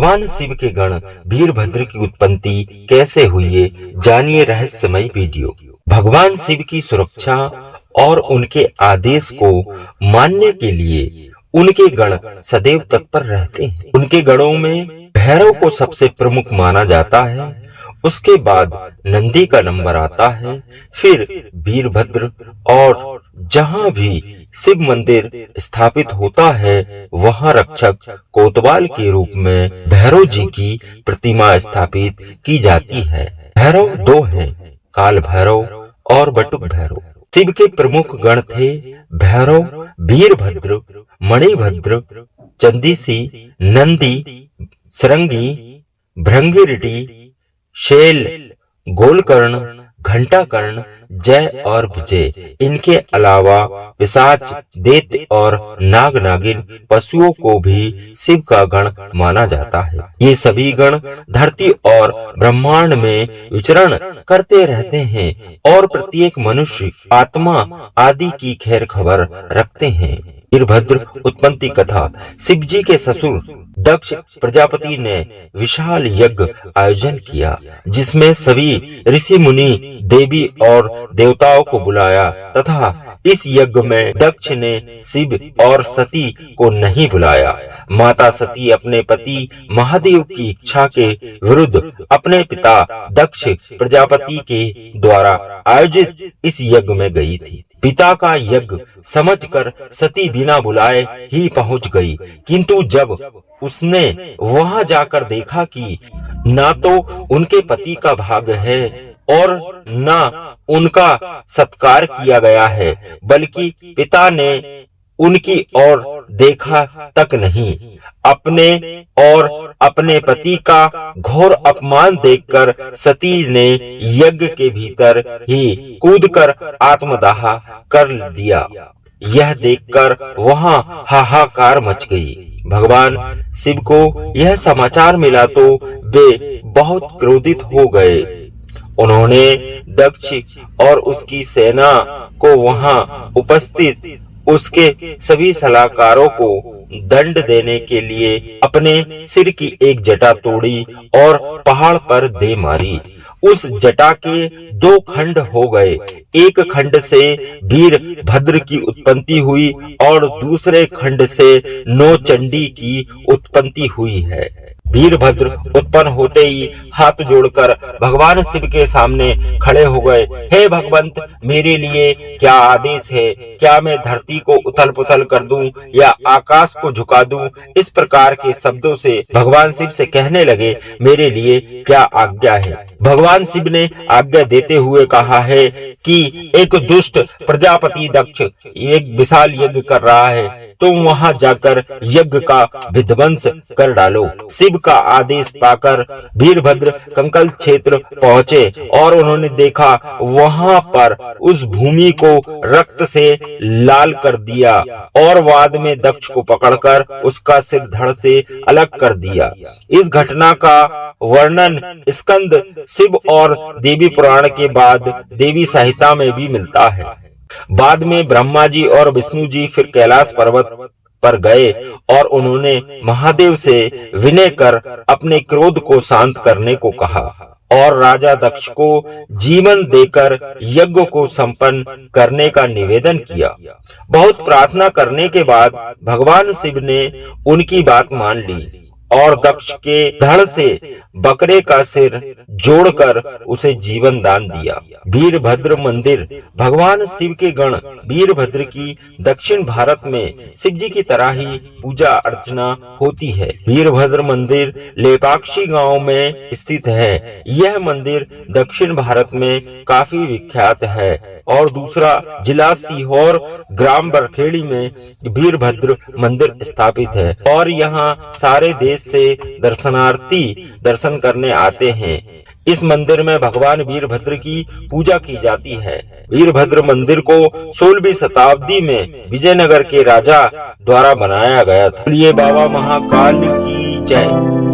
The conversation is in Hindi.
भगवान शिव के गण वीरभद्र की उत्पत्ति कैसे हुई है, जानिए रहस्यमय वीडियो। भगवान शिव की सुरक्षा और उनके आदेश को मानने के लिए उनके गण सदैव तत्पर रहते हैं। उनके गणों में भैरव को सबसे प्रमुख माना जाता है, उसके बाद नंदी का नंबर आता है, फिर वीरभद्र, और जहां भी शिव मंदिर स्थापित होता है वहां रक्षक कोतवाल के रूप में भैरव जी की प्रतिमा स्थापित की जाती है। भैरव दो हैं, काल भैरव और बटुक भैरव। शिव के प्रमुख गण थे भैरव, वीरभद्र, मणिभद्र, चंदीसी, नंदी, सरंगी, भृंगिरिटी, शैल, गोलकर्ण, घंटाकर्ण, जय और विजय। इनके अलावा पिशाच, दैत्य और नाग नागिन पशुओं को भी शिव का गण माना जाता है। ये सभी गण धरती और ब्रह्मांड में विचरण करते रहते हैं और प्रत्येक मनुष्य, आत्मा आदि की खैर खबर रखते हैं। वीरभद्र उत्पत्ति कथा। शिव जी के ससुर दक्ष प्रजापति ने विशाल यज्ञ आयोजन किया, जिसमें सभी ऋषि मुनि, देवी और देवताओं को बुलाया, तथा इस यज्ञ में दक्ष ने शिव और सती को नहीं बुलाया। माता सती अपने पति महादेव की इच्छा के विरुद्ध अपने पिता दक्ष प्रजापति के द्वारा आयोजित इस यज्ञ में गई थी। पिता का यज्ञ समझकर सती बिना बुलाए ही पहुंच गई, किंतु जब उसने वहां जाकर देखा कि ना तो उनके पति का भाग है और ना उनका सत्कार किया गया है, बल्कि पिता ने उनकी ओर देखा तक नहीं, अपने और अपने पति का घोर अपमान देखकर सती ने यज्ञ के भीतर ही कूदकर आत्मदाह कर दिया। यह देखकर वहां हाहाकार मच गई। भगवान शिव को यह समाचार मिला तो वे बहुत क्रोधित हो गए। उन्होंने दक्ष और उसकी सेना को वहां उपस्थित उसके सभी सलाहकारों को दंड देने के लिए अपने सिर की एक जटा तोड़ी और पहाड़ पर दे मारी। उस जटा के दो खंड हो गए, एक खंड से वीरभद्र की उत्पत्ति हुई और दूसरे खंड से नौचंडी की उत्पत्ति हुई है। वीरभद्र उत्पन्न होते ही हाथ जोड़कर भगवान शिव के सामने खड़े हो गए। हे भगवंत, मेरे लिए क्या आदेश है? क्या मैं धरती को उथल पुथल कर दूं या आकाश को झुका दूं? इस प्रकार के शब्दों से भगवान शिव से कहने लगे, मेरे लिए क्या आज्ञा है? भगवान शिव ने आज्ञा देते हुए कहा है कि एक दुष्ट प्रजापति दक्ष एक विशाल यज्ञ कर रहा है, तुम वहां जाकर यज्ञ का विध्वंस कर डालो। शिव का आदेश पाकर वीरभद्र कंकल क्षेत्र पहुंचे और उन्होंने देखा वहां पर उस भूमि को रक्त से लाल कर दिया और बाद में दक्ष को पकड़कर उसका सिर धड़ से अलग कर दिया। इस घटना का वर्णन स्कंद शिव और देवी पुराण के बाद देवी संहिता में भी मिलता है। बाद में ब्रह्मा जी और विष्णु जी फिर कैलाश पर्वत पर गए और उन्होंने महादेव से विनय कर अपने क्रोध को शांत करने को कहा और राजा दक्ष को जीवन देकर यज्ञ को संपन्न करने का निवेदन किया। बहुत प्रार्थना करने के बाद भगवान शिव ने उनकी बात मान ली और दक्ष के धड़ से बकरे का सिर जोड़कर उसे जीवन दान दिया। वीरभद्र मंदिर। भगवान शिव के गण वीरभद्र की दक्षिण भारत में शिव जी की तरह ही पूजा अर्चना होती है। वीरभद्र मंदिर लेपाक्षी गांव में स्थित है। यह मंदिर दक्षिण भारत में काफी विख्यात है और दूसरा जिला सीहोर ग्राम बरखेड़ी में वीरभद्र मंदिर स्थापित है और यहाँ सारे देश से दर्शनार्थी दर्शन करने आते हैं। इस मंदिर में भगवान वीरभद्र की पूजा की जाती है। वीरभद्र मंदिर को 16वीं शताब्दी में विजयनगर के राजा द्वारा बनाया गया था। ये बाबा महाकाल की जय।